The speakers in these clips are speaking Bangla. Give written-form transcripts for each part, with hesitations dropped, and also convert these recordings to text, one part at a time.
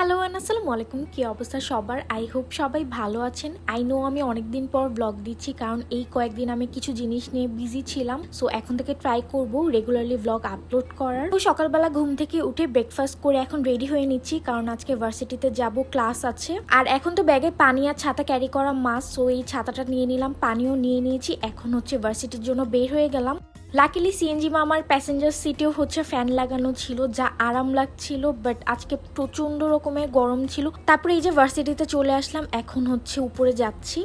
হ্যালো আসসালামু আলাইকুম। কি অবস্থা সবার? আই হোপ সবাই ভালো আছেন। আই নো আমি অনেকদিন পর ব্লগ দিচ্ছি, কারণ এই কয়েকদিন আমি কিছু জিনিস নিয়ে বিজি ছিলাম। সো এখন থেকে ট্রাই করব রেগুলারলি ব্লগ আপলোড করার। তো সকালবেলা ঘুম থেকে উঠে ব্রেকফাস্ট করে এখন রেডি হয়ে নিচ্ছি, কারণ আজকে ভার্সিটিতে যাব, ক্লাস আছে। আর এখন তো ব্যাগে পানি আর ছাতা ক্যারি করা মাস্ট, সো এই ছাতাটা নিয়ে নিলাম, পানিও নিয়ে নিয়েছি। এখন হচ্ছে ভার্সিটির জন্য বের হয়ে গেলাম। লাকিলি সিএনজি মামার প্যাসেঞ্জার সিটেও হচ্ছে ফ্যান লাগানো ছিল, যা আরাম লাগছিল। বাট আজকে প্রচন্ড রকমের গরম ছিল। তারপরে এই যে ভার্সিটিতে চলে আসলাম, এখন হচ্ছে উপরে যাচ্ছি।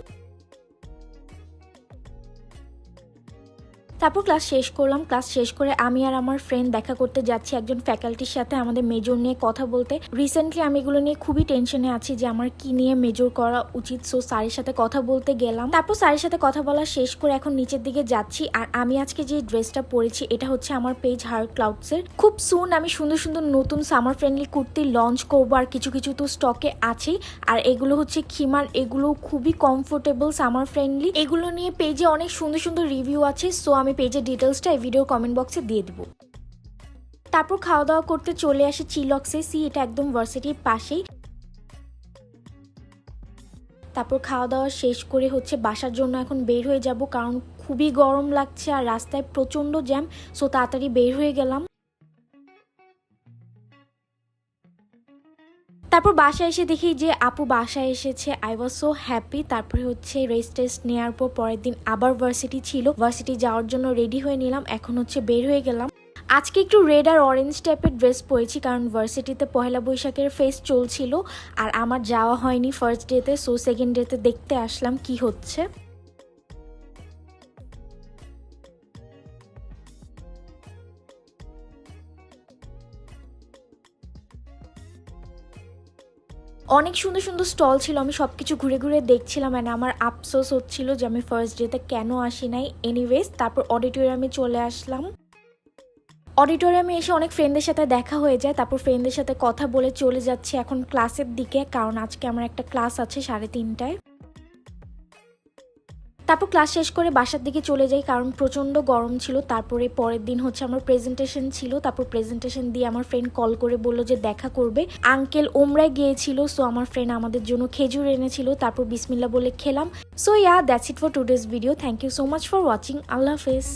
তারপর ক্লাস শেষ করলাম। ক্লাস শেষ করে আমি আর আমার ফ্রেন্ড দেখা করতে যাচ্ছি একজন ফ্যাকাল্টির সাথে, আমাদের মেজর নিয়ে কথা বলতে। রিসেন্টলি আমি এগুলো নিয়ে খুবই টেনশনে আছি যে আমার কি নিয়ে মেজর করা উচিত। সো স্যারের সাথে কথা বলতে গেলাম। তারপর স্যারের সাথে কথা বলা শেষ করে এখন নিচের দিকে যাচ্ছি। আর আমি আজকে যে ড্রেসটা পরেছি এটা হচ্ছে আমার পেজ হার ক্লাউডসের। খুব সুন আমি সুন্দর সুন্দর নতুন সামার ফ্রেন্ডলি কুর্তি লঞ্চ করবো, আর কিছু কিছু তো স্টকে আছেই। আর এগুলো হচ্ছে খিমার, এগুলো খুবই কমফোর্টেবল, সামার ফ্রেন্ডলি। এগুলো নিয়ে পেজে অনেক সুন্দর সুন্দর রিভিউ আছে। সো আমি পেজের ডিটেলসটা এই ভিডিও কমেন্ট বক্সে দিয়ে দেবো। তারপর খাওয়া দাওয়া করতে চলে আসি চিলক্সে। এটা একদম ভার্সিটির পাশেই। তারপর খাওয়া দাওয়া শেষ করে হচ্ছে বাসার জন্য এখন বের হয়ে যাব, কারণ খুবই গরম লাগছে আর রাস্তায় প্রচণ্ড জ্যাম। সো তাড়াতাড়ি বের হয়ে গেলাম। তারপর বাসায় এসে দেখি যে আপু বাসায় এসেছে। I was so happy. তারপরে হচ্ছে রেস্ট টেস্ট নেওয়ার পর পরের দিন আবার ভার্সিটি ছিল, ভার্সিটি যাওয়ার জন্য রেডি হয়ে নিলাম। এখন হচ্ছে বের হয়ে গেলাম। আজকে একটু রেড আর অরেঞ্জ টাইপের ড্রেস পরেছি, কারণ ভার্সিটিতে পহেলা বৈশাখের ফেস্ট চলছিল আর আমার যাওয়া হয়নি ফার্স্ট ডেতে। সো সেকেন্ড ডেতে দেখতে আসলাম কি হচ্ছে। অনেক সুন্দর সুন্দর স্টল ছিল, আমি সবকিছু ঘুরে ঘুরে দেখছিলাম। মানে আমার আফসোস হচ্ছিল যে আমি ফার্স্ট ডেতে কেন আসি নাই। এনিওয়েজ তারপর অডিটোরিয়ামে চলে আসলাম। অডিটোরিয়ামে এসে অনেক ফ্রেন্ডদের সাথে দেখা হয়ে যায়। তারপর ফ্রেন্ডদের সাথে কথা বলে চলে যাচ্ছি এখন ক্লাসের দিকে, কারণ আজকে আমার একটা ক্লাস আছে 3:30টায়। তারপর ক্লাস শেষ করে বাসার দিকে চলে যাই, কারণ প্রচণ্ড গরম ছিল। তারপরে পরের দিন হচ্ছে আমার প্রেজেন্টেশন ছিল। তারপর প্রেজেন্টেশন দিয়ে আমার ফ্রেন্ড কল করে বললো যে দেখা করবে। আঙ্কেল ওমরায় গিয়েছিল, সো আমার ফ্রেন্ড আমাদের জন্য খেজুর এনেছিল। তারপর বিসমিল্লা বলে খেলাম। So that's it for today's video. Thank you so much for watching. Allah হাফেজ।